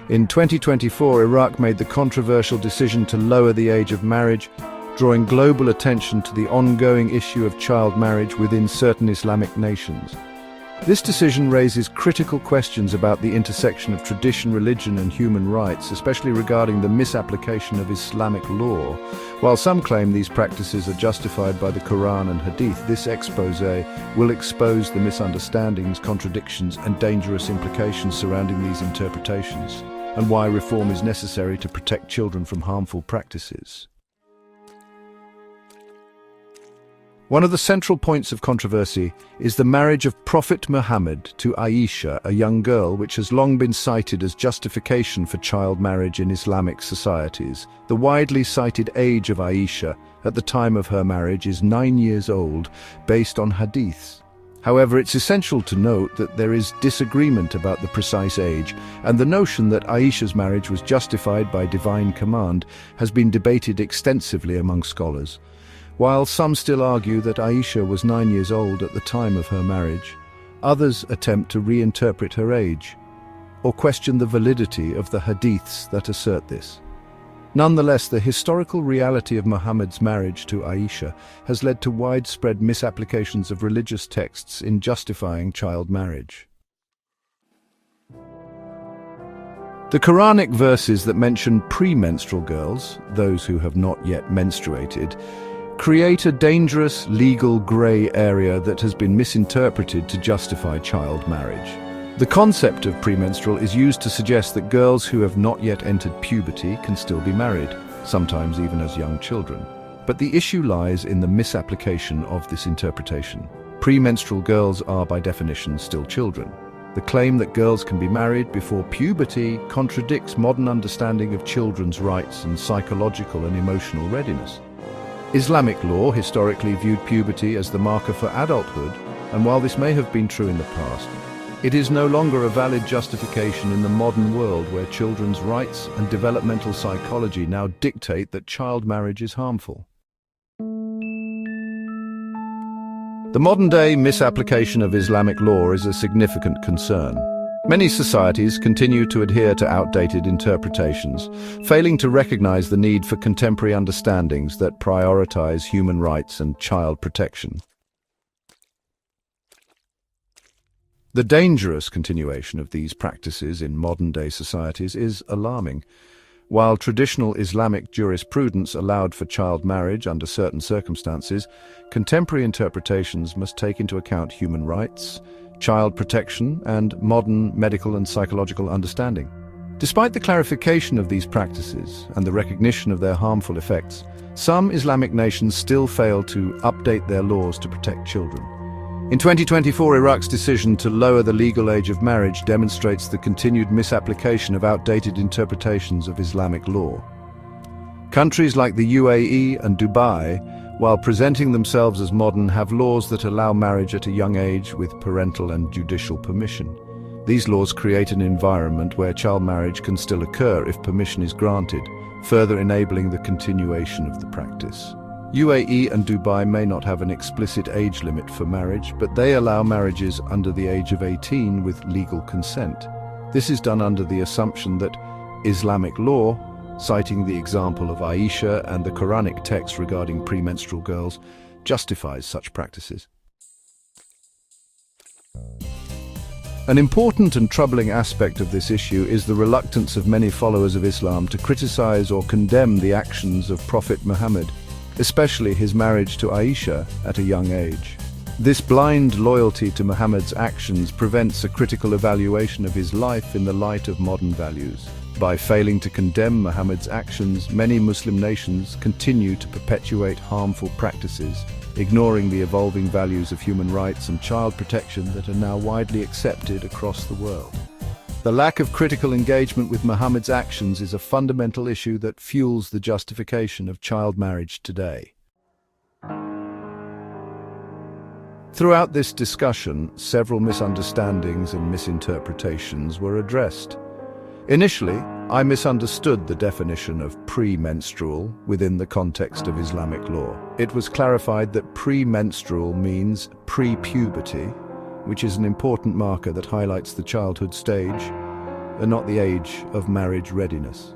In 2024, Iraq made the controversial decision to lower the age of marriage, drawing global attention to the ongoing issue of child marriage within certain Islamic nations. This decision raises critical questions about the intersection of tradition, religion, and human rights, especially regarding the misapplication of Islamic law. While some claim these practices are justified by the Quran and Hadith, this exposé will expose the misunderstandings, contradictions, and dangerous implications surrounding these interpretations, and why reform is necessary to protect children from harmful practices. One of the central points of controversy is the marriage of Prophet Muhammad to Aisha, a young girl, which has long been cited as justification for child marriage in Islamic societies. The widely cited age of Aisha at the time of her marriage is 9 years old, based on hadiths. However, it's essential to note that there is disagreement about the precise age, and the notion that Aisha's marriage was justified by divine command has been debated extensively among scholars. While some still argue that Aisha was 9 years old at the time of her marriage, others attempt to reinterpret her age, or question the validity of the hadiths that assert this. Nonetheless, the historical reality of Muhammad's marriage to Aisha has led to widespread misapplications of religious texts in justifying child marriage. The Quranic verses that mention premenstrual girls, those who have not yet menstruated, create a dangerous legal grey area that has been misinterpreted to justify child marriage. The concept of premenstrual is used to suggest that girls who have not yet entered puberty can still be married, sometimes even as young children. But the issue lies in the misapplication of this interpretation. Premenstrual girls are by definition still children. The claim that girls can be married before puberty contradicts modern understanding of children's rights and psychological and emotional readiness. Islamic law historically viewed puberty as the marker for adulthood, and while this may have been true in the past, it is no longer a valid justification in the modern world where children's rights and developmental psychology now dictate that child marriage is harmful. The modern-day misapplication of Islamic law is a significant concern. Many societies continue to adhere to outdated interpretations, failing to recognize the need for contemporary understandings that prioritize human rights and child protection. The dangerous continuation of these practices in modern-day societies is alarming. While traditional Islamic jurisprudence allowed for child marriage under certain circumstances, contemporary interpretations must take into account human rights, child protection, and modern medical and psychological understanding. Despite the clarification of these practices and the recognition of their harmful effects, some Islamic nations still fail to update their laws to protect children. In 2024, Iraq's decision to lower the legal age of marriage demonstrates the continued misapplication of outdated interpretations of Islamic law. Countries like the UAE and Dubai, while presenting themselves as modern, have laws that allow marriage at a young age with parental and judicial permission. These laws create an environment where child marriage can still occur if permission is granted, further enabling the continuation of the practice. UAE and Dubai may not have an explicit age limit for marriage, but they allow marriages under the age of 18 with legal consent. This is done under the assumption that Islamic law, citing the example of Aisha and the Quranic text regarding premenstrual girls, justifies such practices. An important and troubling aspect of this issue is the reluctance of many followers of Islam to criticize or condemn the actions of Prophet Muhammad, especially his marriage to Aisha at a young age. This blind loyalty to Muhammad's actions prevents a critical evaluation of his life in the light of modern values. By failing to condemn Muhammad's actions, many Muslim nations continue to perpetuate harmful practices, ignoring the evolving values of human rights and child protection that are now widely accepted across the world. The lack of critical engagement with Muhammad's actions is a fundamental issue that fuels the justification of child marriage today. Throughout this discussion, several misunderstandings and misinterpretations were addressed. Initially, I misunderstood the definition of premenstrual within the context of Islamic law. It was clarified that premenstrual means pre-puberty, which is an important marker that highlights the childhood stage. and not the age of marriage readiness.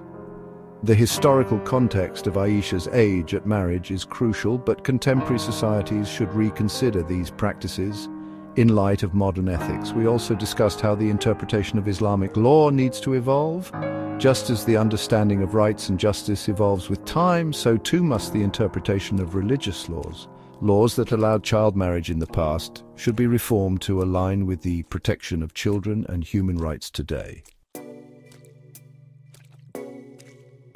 The historical context of Aisha's age at marriage is crucial, but contemporary societies should reconsider these practices in light of modern ethics. We also discussed how the interpretation of Islamic law needs to evolve. Just as the understanding of rights and justice evolves with time, so too must the interpretation of religious laws. Laws that allowed child marriage in the past should be reformed to align with the protection of children and human rights today.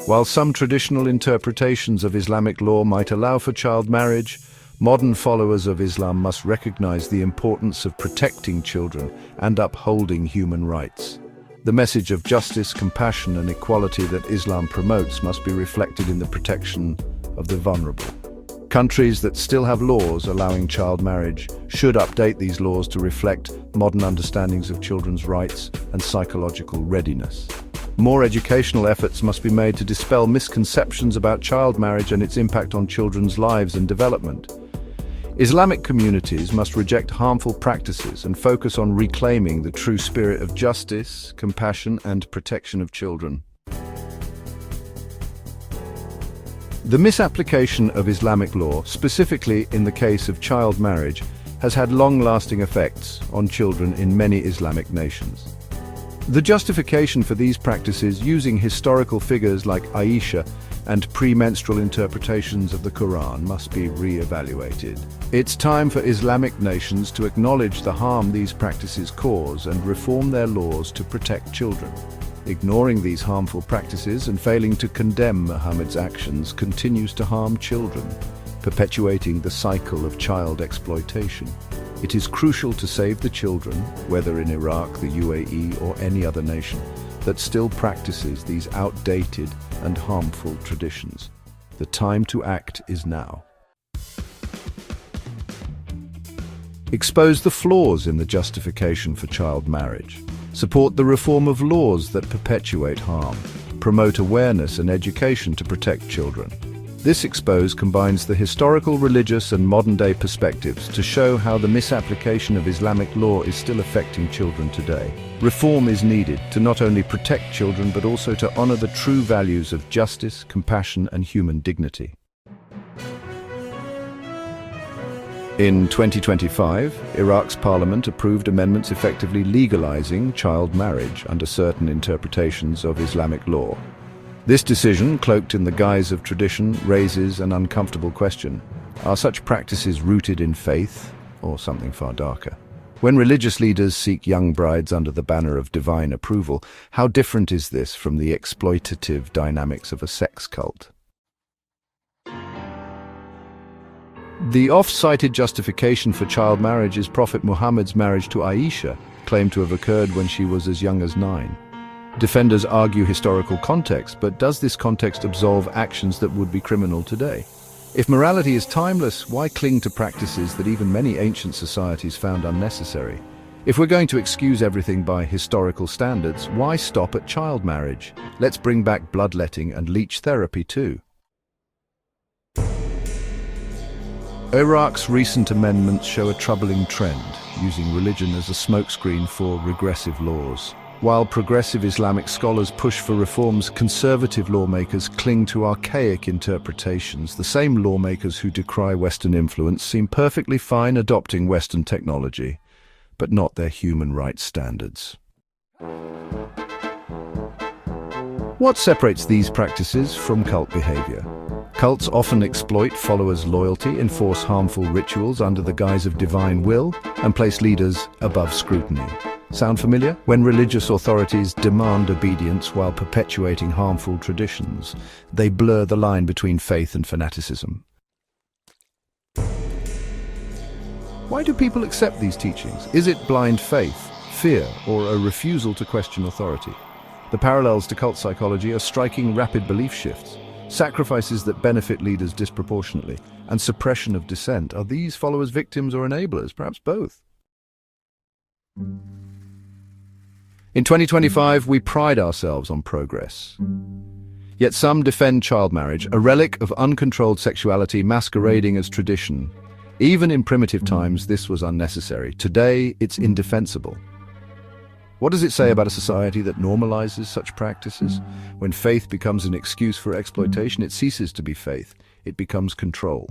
While some traditional interpretations of Islamic law might allow for child marriage, modern followers of Islam must recognize the importance of protecting children and upholding human rights. The message of justice, compassion, and equality that Islam promotes must be reflected in the protection of the vulnerable. Countries that still have laws allowing child marriage should update these laws to reflect modern understandings of children's rights and psychological readiness. More educational efforts must be made to dispel misconceptions about child marriage and its impact on children's lives and development. Islamic communities must reject harmful practices and focus on reclaiming the true spirit of justice, compassion, and protection of children. The misapplication of Islamic law, specifically in the case of child marriage, has had long-lasting effects on children in many Islamic nations. The justification for these practices using historical figures like Aisha and pre-menstrual interpretations of the Quran must be re-evaluated. It's time for Islamic nations to acknowledge the harm these practices cause and reform their laws to protect children. Ignoring these harmful practices and failing to condemn Muhammad's actions continues to harm children, perpetuating the cycle of child exploitation. It is crucial to save the children, whether in Iraq, the UAE, or any other nation, that still practices these outdated and harmful traditions. The time to act is now. Expose the flaws in the justification for child marriage. Support the reform of laws that perpetuate harm. Promote awareness and education to protect children. This expose combines the historical, religious, and modern-day perspectives to show how the misapplication of Islamic law is still affecting children today. Reform is needed to not only protect children but also to honor the true values of justice, compassion, and human dignity. In 2025, Iraq's parliament approved amendments effectively legalizing child marriage under certain interpretations of Islamic law. This decision, cloaked in the guise of tradition, raises an uncomfortable question. Are such practices rooted in faith, or something far darker? When religious leaders seek young brides under the banner of divine approval, how different is this from the exploitative dynamics of a sex cult? The oft-cited justification for child marriage is Prophet Muhammad's marriage to Aisha, claimed to have occurred when she was as young as 9. Defenders argue historical context, but does this context absolve actions that would be criminal today? If morality is timeless, why cling to practices that even many ancient societies found unnecessary? If we're going to excuse everything by historical standards, why stop at child marriage? Let's bring back bloodletting and leech therapy too. Iraq's recent amendments show a troubling trend, using religion as a smokescreen for regressive laws. While progressive Islamic scholars push for reforms, conservative lawmakers cling to archaic interpretations. The same lawmakers who decry Western influence seem perfectly fine adopting Western technology, but not their human rights standards. What separates these practices from cult behavior? Cults often exploit followers' loyalty, enforce harmful rituals under the guise of divine will, and place leaders above scrutiny. Sound familiar? When religious authorities demand obedience while perpetuating harmful traditions, they blur the line between faith and fanaticism. Why do people accept these teachings? Is it blind faith, fear, or a refusal to question authority? The parallels to cult psychology are striking rapid belief shifts. Sacrifices that benefit leaders disproportionately, and suppression of dissent. Are these followers victims or enablers? Perhaps both. In 2025, we pride ourselves on progress. Yet some defend child marriage, a relic of uncontrolled sexuality masquerading as tradition. Even in primitive times, this was unnecessary. Today, it's indefensible. What does it say about a society that normalizes such practices? When faith becomes an excuse for exploitation, it ceases to be faith. It becomes control.